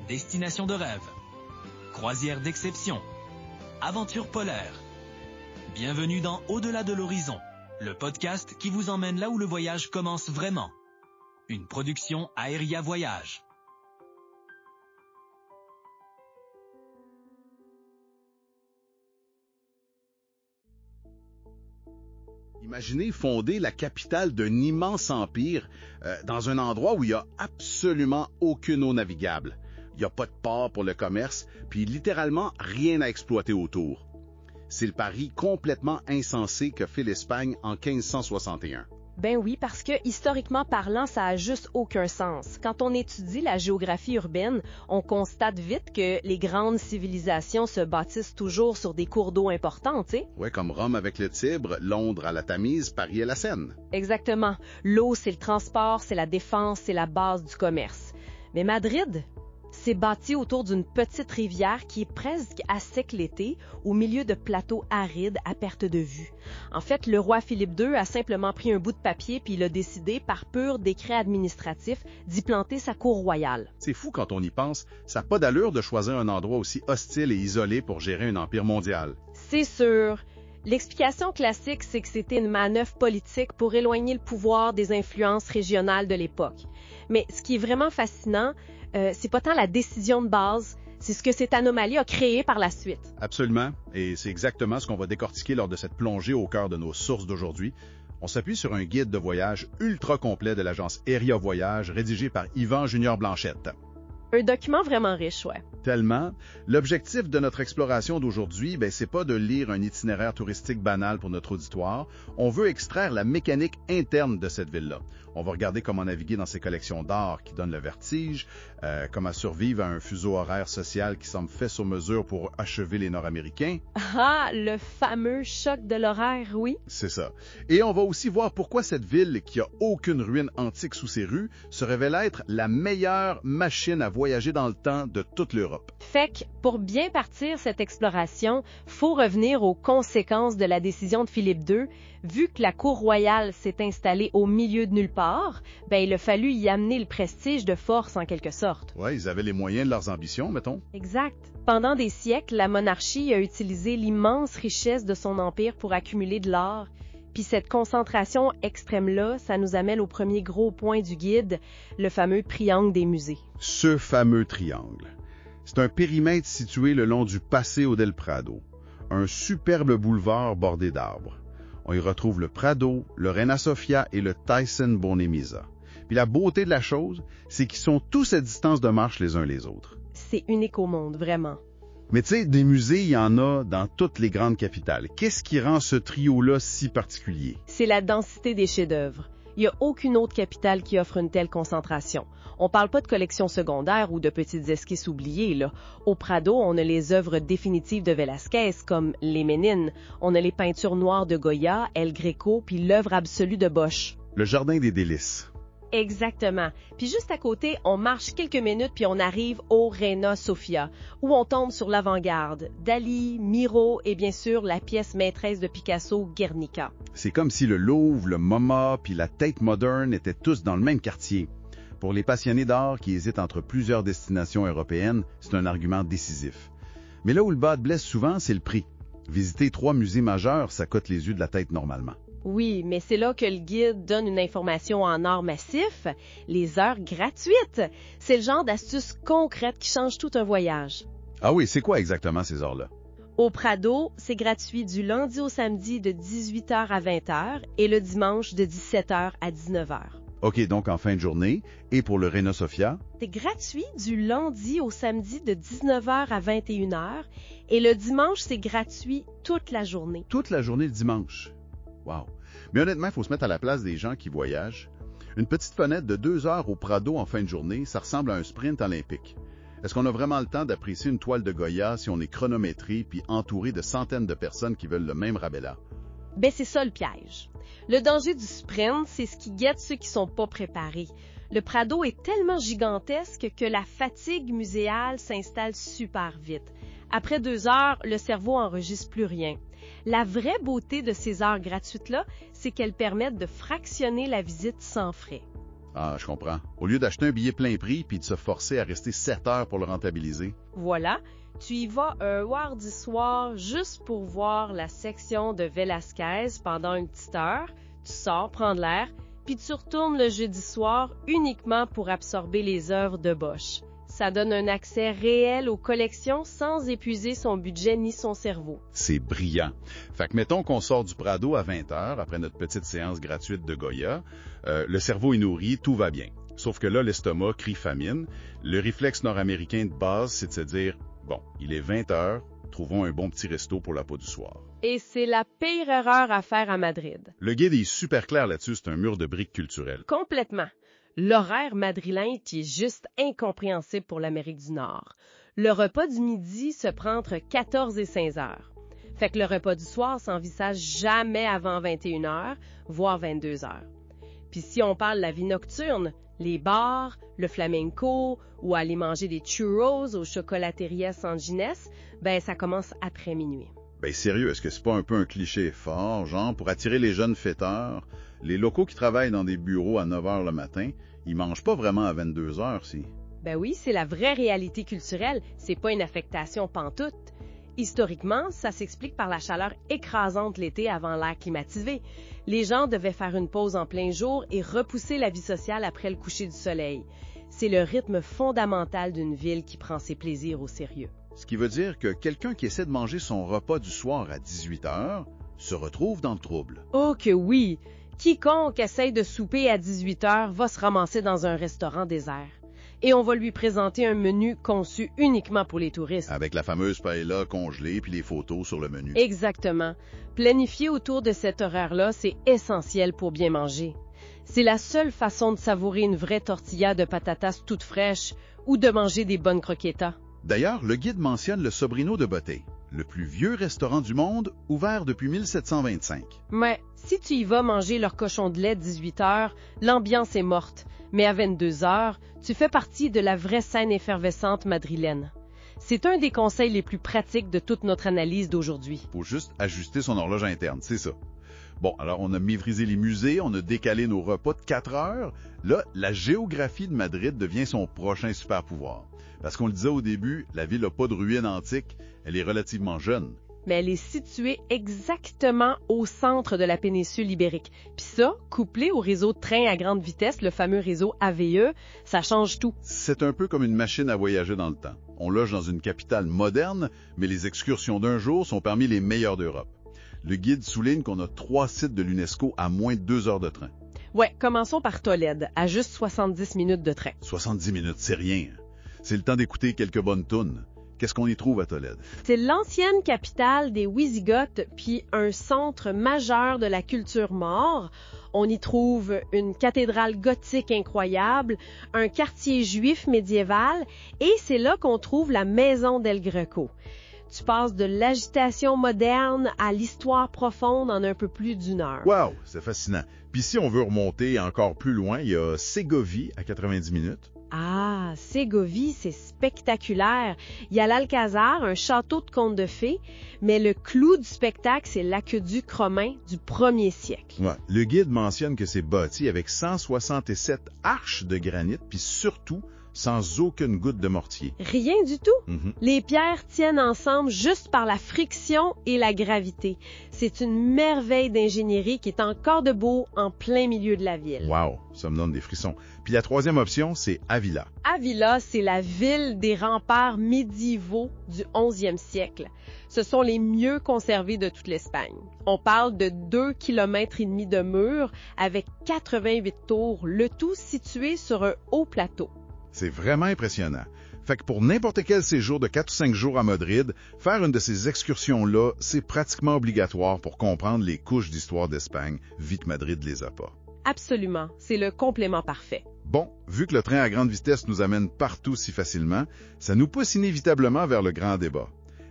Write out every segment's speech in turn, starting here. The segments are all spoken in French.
Destination de rêve, croisière d'exception, aventure polaire. Bienvenue dans Au-delà de l'horizon, le podcast qui vous emmène là où le voyage commence vraiment. Une production Aéria Voyage. Imaginez fonder la capitale d'un immense empire dans un endroit où il n'y a absolument aucune eau navigable. Il n'y a pas de port pour le commerce, puis littéralement rien à exploiter autour. C'est le pari complètement insensé que fait l'Espagne en 1561. Ben oui, parce que historiquement parlant, ça a juste aucun sens. Quand on étudie la géographie urbaine, on constate vite que les grandes civilisations se bâtissent toujours sur des cours d'eau importants, tu sais. Ouais, comme Rome avec le Tibre, Londres à la Tamise, Paris à la Seine. Exactement. L'eau, c'est le transport, c'est la défense, c'est la base du commerce. Mais Madrid, c'est bâti autour d'une petite rivière qui est presque à sec l'été, au milieu de plateaux arides à perte de vue. En fait, le roi Philippe II a simplement pris un bout de papier puis il a décidé, par pur décret administratif, d'y planter sa cour royale. C'est fou quand on y pense, ça n'a pas d'allure de choisir un endroit aussi hostile et isolé pour gérer un empire mondial. C'est sûr. L'explication classique, c'est que c'était une manœuvre politique pour éloigner le pouvoir des influences régionales de l'époque. Mais ce qui est vraiment fascinant, c'est pas tant la décision de base, c'est ce que cette anomalie a créé par la suite. Absolument, et c'est exactement ce qu'on va décortiquer lors de cette plongée au cœur de nos sources d'aujourd'hui. On s'appuie sur un guide de voyage ultra complet de l'agence Aéria Voyage, rédigé par Yvan Junior Blanchette. Un document vraiment riche, ouais. Tellement. L'objectif de notre exploration d'aujourd'hui, c'est pas de lire un itinéraire touristique banal pour notre auditoire. On veut extraire la mécanique interne de cette ville-là. On va regarder comment naviguer dans ces collections d'art qui donnent le vertige, comment survivre à un fuseau horaire social qui semble fait sur mesure pour achever les Nord-Américains. Ah, le fameux choc de l'horaire, oui. C'est ça. Et on va aussi voir pourquoi cette ville, qui a aucune ruine antique sous ses rues, se révèle être la meilleure machine à voyager dans le temps de toute l'Europe. Fait que, pour bien partir cette exploration, faut revenir aux conséquences de la décision de Philippe II. Vu que la cour royale s'est installée au milieu de nulle part, il a fallu y amener le prestige de force en quelque sorte. Ouais, ils avaient les moyens de leurs ambitions, mettons. Exact. Pendant des siècles, la monarchie a utilisé l'immense richesse de son empire pour accumuler de l'or. Puis cette concentration extrême-là, ça nous amène au premier gros point du guide, le fameux triangle des musées. Ce fameux triangle. C'est un périmètre situé le long du Paseo del Prado, un superbe boulevard bordé d'arbres. On y retrouve le Prado, le Reina Sofia et le Thyssen-Bornemisza. Puis la beauté de la chose, c'est qu'ils sont tous à distance de marche les uns les autres. C'est unique au monde, vraiment. Mais tu sais, des musées, il y en a dans toutes les grandes capitales. Qu'est-ce qui rend ce trio-là si particulier? C'est la densité des chefs-d'œuvre. Il n'y a aucune autre capitale qui offre une telle concentration. On parle pas de collections secondaires ou de petites esquisses oubliées, là. Au Prado, on a les œuvres définitives de Velázquez, comme les Ménines. On a les peintures noires de Goya, El Greco, puis l'œuvre absolue de Bosch. Le Jardin des délices. Exactement. Puis juste à côté, on marche quelques minutes puis on arrive au Reina Sofia, où on tombe sur l'avant-garde. Dali, Miro et bien sûr la pièce maîtresse de Picasso, Guernica. C'est comme si le Louvre, le MoMA puis la Tate Modern étaient tous dans le même quartier. Pour les passionnés d'art qui hésitent entre plusieurs destinations européennes, c'est un argument décisif. Mais là où le bas blesse souvent, c'est le prix. Visiter 3 musées majeurs, ça coûte les yeux de la tête normalement. Oui, mais c'est là que le guide donne une information en or massif, les heures gratuites. C'est le genre d'astuce concrète qui change tout un voyage. Ah oui, c'est quoi exactement ces heures-là? Au Prado, c'est gratuit du lundi au samedi de 18h à 20h et le dimanche de 17h à 19h. OK, donc en fin de journée. Et pour le Reina Sofia? C'est gratuit du lundi au samedi de 19h à 21h et le dimanche, c'est gratuit toute la journée. Toute la journée le dimanche. Wow. Mais honnêtement, il faut se mettre à la place des gens qui voyagent. Une petite fenêtre de 2 heures au Prado en fin de journée, ça ressemble à un sprint olympique. Est-ce qu'on a vraiment le temps d'apprécier une toile de Goya si on est chronométré puis entouré de centaines de personnes qui veulent le même rabella? C'est ça le piège. Le danger du sprint, c'est ce qui guette ceux qui sont pas préparés. Le Prado est tellement gigantesque que la fatigue muséale s'installe super vite. Après 2 heures, le cerveau enregistre plus rien. La vraie beauté de ces heures gratuites-là, c'est qu'elles permettent de fractionner la visite sans frais. Ah, je comprends. Au lieu d'acheter un billet plein prix puis de se forcer à rester 7 heures pour le rentabiliser. Voilà, tu y vas un mardi soir juste pour voir la section de Velázquez pendant une petite heure, tu sors prendre l'air, puis tu retournes le jeudi soir uniquement pour absorber les œuvres de Bosch. Ça donne un accès réel aux collections sans épuiser son budget ni son cerveau. C'est brillant. Fait que mettons qu'on sort du Prado à 20 heures après notre petite séance gratuite de Goya. Le cerveau est nourri, tout va bien. Sauf que là, l'estomac crie famine. Le réflexe nord-américain de base, c'est de se dire, bon, il est 20 heures, trouvons un bon petit resto pour la peau du soir. Et c'est la pire erreur à faire à Madrid. Le guide est super clair là-dessus, c'est un mur de briques culturelles. Complètement. L'horaire madrilène qui est juste incompréhensible pour l'Amérique du Nord. Le repas du midi se prend entre 14 et 16 heures. Fait que le repas du soir s'envisage jamais avant 21 heures, voire 22 heures. Puis si on parle de la vie nocturne, les bars, le flamenco ou aller manger des churros au Chocolateria San Ginés, ben ça commence après minuit. Ben sérieux, est-ce que c'est pas un peu un cliché fort, genre pour attirer les jeunes fêteurs? Les locaux qui travaillent dans des bureaux à 9 heures le matin, ils mangent pas vraiment à 22 heures, si. Ben oui, c'est la vraie réalité culturelle, c'est pas une affectation pantoute. Historiquement, ça s'explique par la chaleur écrasante l'été avant l'ère climatisée. Les gens devaient faire une pause en plein jour et repousser la vie sociale après le coucher du soleil. C'est le rythme fondamental d'une ville qui prend ses plaisirs au sérieux. Ce qui veut dire que quelqu'un qui essaie de manger son repas du soir à 18 heures se retrouve dans le trouble. Oh que oui! Quiconque essaye de souper à 18 heures va se ramasser dans un restaurant désert. Et on va lui présenter un menu conçu uniquement pour les touristes. Avec la fameuse paella congelée puis les photos sur le menu. Exactement. Planifier autour de cet horaire-là, c'est essentiel pour bien manger. C'est la seule façon de savourer une vraie tortilla de patatas toute fraîche ou de manger des bonnes croquetas. D'ailleurs, le guide mentionne le Sobrino de Bottey, le plus vieux restaurant du monde, ouvert depuis 1725. Mais si tu y vas manger leur cochon de lait 18 heures, l'ambiance est morte. Mais à 22 heures, tu fais partie de la vraie scène effervescente madrilène. C'est un des conseils les plus pratiques de toute notre analyse d'aujourd'hui. Faut juste ajuster son horloge interne, c'est ça. Bon, alors on a méprisé les musées, on a décalé nos repas de 4 heures. Là, la géographie de Madrid devient son prochain super pouvoir. Parce qu'on le disait au début, la ville n'a pas de ruines antiques, elle est relativement jeune. Mais elle est située exactement au centre de la péninsule ibérique. Puis ça, couplé au réseau de trains à grande vitesse, le fameux réseau AVE, ça change tout. C'est un peu comme une machine à voyager dans le temps. On loge dans une capitale moderne, mais les excursions d'un jour sont parmi les meilleures d'Europe. Le guide souligne qu'on a 3 sites de l'UNESCO à moins de 2 heures de train. Ouais, commençons par Tolède, à juste 70 minutes de train. 70 minutes, c'est rien. C'est le temps d'écouter quelques bonnes tounes. Qu'est-ce qu'on y trouve à Tolède? C'est l'ancienne capitale des Wisigoths, puis un centre majeur de la culture maure. On y trouve une cathédrale gothique incroyable, un quartier juif médiéval, et c'est là qu'on trouve la maison d'El Greco. Tu passes de l'agitation moderne à l'histoire profonde en un peu plus d'1 heure. Wow, c'est fascinant. Puis si on veut remonter encore plus loin, il y a Ségovie à 90 minutes. Ah, Ségovie, c'est spectaculaire. Il y a l'Alcazar, un château de contes de fées, mais le clou du spectacle, c'est l'aqueduc romain du 1er siècle. Ouais. Le guide mentionne que c'est bâti avec 167 arches de granit, puis surtout sans aucune goutte de mortier. Rien du tout. Les pierres tiennent ensemble juste par la friction et la gravité. C'est une merveille d'ingénierie qui est encore debout en plein milieu de la ville. Wow, ça me donne des frissons. Puis la troisième option, c'est Avila. Avila, c'est la ville des remparts médiévaux du 11e siècle. Ce sont les mieux conservés de toute l'Espagne. On parle de 2,5 km de murs avec 88 tours, le tout situé sur un haut plateau. C'est vraiment impressionnant. Fait que pour n'importe quel séjour de 4 ou 5 jours à Madrid, faire une de ces excursions-là, c'est pratiquement obligatoire pour comprendre les couches d'histoire d'Espagne, vu que Madrid les a pas. Absolument, c'est le complément parfait. Bon, vu que le train à grande vitesse nous amène partout si facilement, ça nous pousse inévitablement vers le grand débat.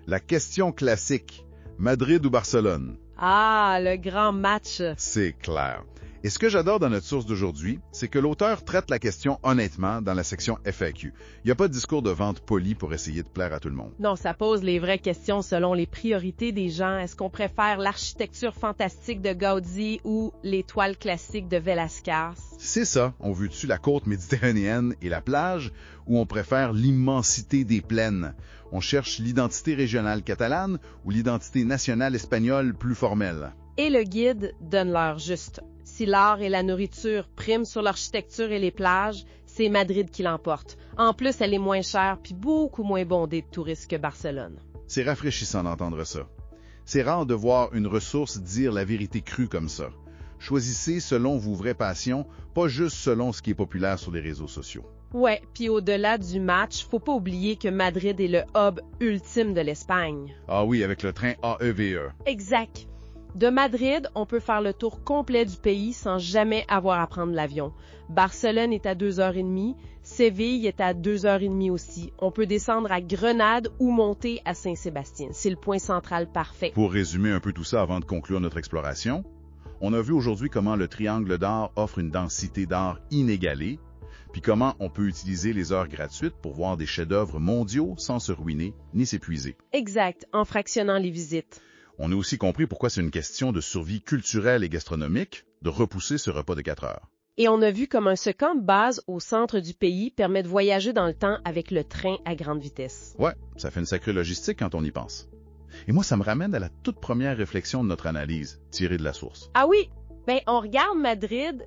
La question classique, Madrid ou Barcelone? Ah, le grand match! C'est clair. Et Et ce que j'adore dans notre source d'aujourd'hui, c'est que l'auteur traite la question honnêtement dans la section FAQ. Il n'y a pas de discours de vente poli pour essayer de plaire à tout le monde. Non, ça pose les vraies questions selon les priorités des gens. Est-ce qu'on préfère l'architecture fantastique de Gaudi ou les toiles classiques de Velázquez? C'est ça, on veut-tu la côte méditerranéenne et la plage, ou on préfère l'immensité des plaines? On cherche l'identité régionale catalane ou l'identité nationale espagnole plus formelle? Et le guide donne l'heure juste. Si l'art et la nourriture priment sur l'architecture et les plages, c'est Madrid qui l'emporte. En plus, elle est moins chère puis beaucoup moins bondée de touristes que Barcelone. C'est rafraîchissant d'entendre ça. C'est rare de voir une ressource dire la vérité crue comme ça. Choisissez selon vos vraies passions, pas juste selon ce qui est populaire sur les réseaux sociaux. Ouais, puis au-delà du match, faut pas oublier que Madrid est le hub ultime de l'Espagne. Ah oui, avec le train AEVE. Exact. De Madrid, on peut faire le tour complet du pays sans jamais avoir à prendre l'avion. Barcelone est à 2h30, Séville est à 2h30 aussi. On peut descendre à Grenade ou monter à Saint-Sébastien. C'est le point central parfait. Pour résumer un peu tout ça avant de conclure notre exploration, on a vu aujourd'hui comment le triangle d'art offre une densité d'art inégalée, puis comment on peut utiliser les heures gratuites pour voir des chefs-d'œuvre mondiaux sans se ruiner ni s'épuiser. Exact, en fractionnant les visites. On a aussi compris pourquoi c'est une question de survie culturelle et gastronomique de repousser ce repas de 4 heures. Et on a vu comment ce camp de base au centre du pays permet de voyager dans le temps avec le train à grande vitesse. Ouais, ça fait une sacrée logistique quand on y pense. Et moi, ça me ramène à la toute première réflexion de notre analyse, tirée de la source. Ah oui, on regarde Madrid,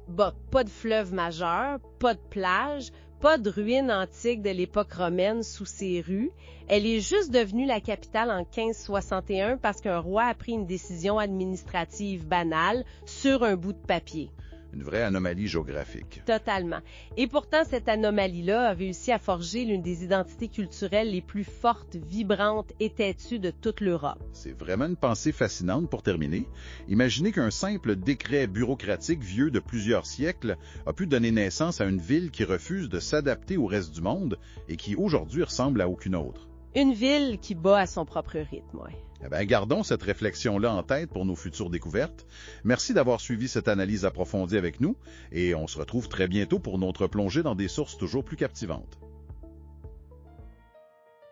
pas de fleuve majeur, pas de plage, pas de ruines antiques de l'époque romaine sous ses rues. Elle est juste devenue la capitale en 1561 parce qu'un roi a pris une décision administrative banale sur un bout de papier. Une vraie anomalie géographique. Totalement. Et pourtant, cette anomalie-là a réussi à forger l'une des identités culturelles les plus fortes, vibrantes et têtues de toute l'Europe. C'est vraiment une pensée fascinante pour terminer. Imaginez qu'un simple décret bureaucratique vieux de plusieurs siècles a pu donner naissance à une ville qui refuse de s'adapter au reste du monde et qui aujourd'hui ressemble à aucune autre. Une ville qui bat à son propre rythme, ouais. Eh bien, gardons cette réflexion-là en tête pour nos futures découvertes. Merci d'avoir suivi cette analyse approfondie avec nous et on se retrouve très bientôt pour notre plongée dans des sources toujours plus captivantes.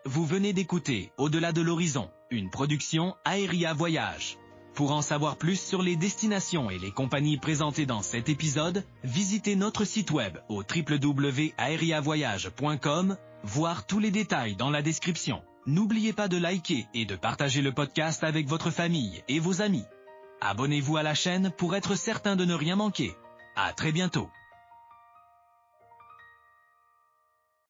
Vous venez d'écouter Au-delà de l'horizon, une production Aéria Voyage. Pour en savoir plus sur les destinations et les compagnies présentées dans cet épisode, visitez notre site web au www.aeriavoyage.com, voir tous les détails dans la description. N'oubliez pas de liker et de partager le podcast avec votre famille et vos amis. Abonnez-vous à la chaîne pour être certain de ne rien manquer. À très bientôt.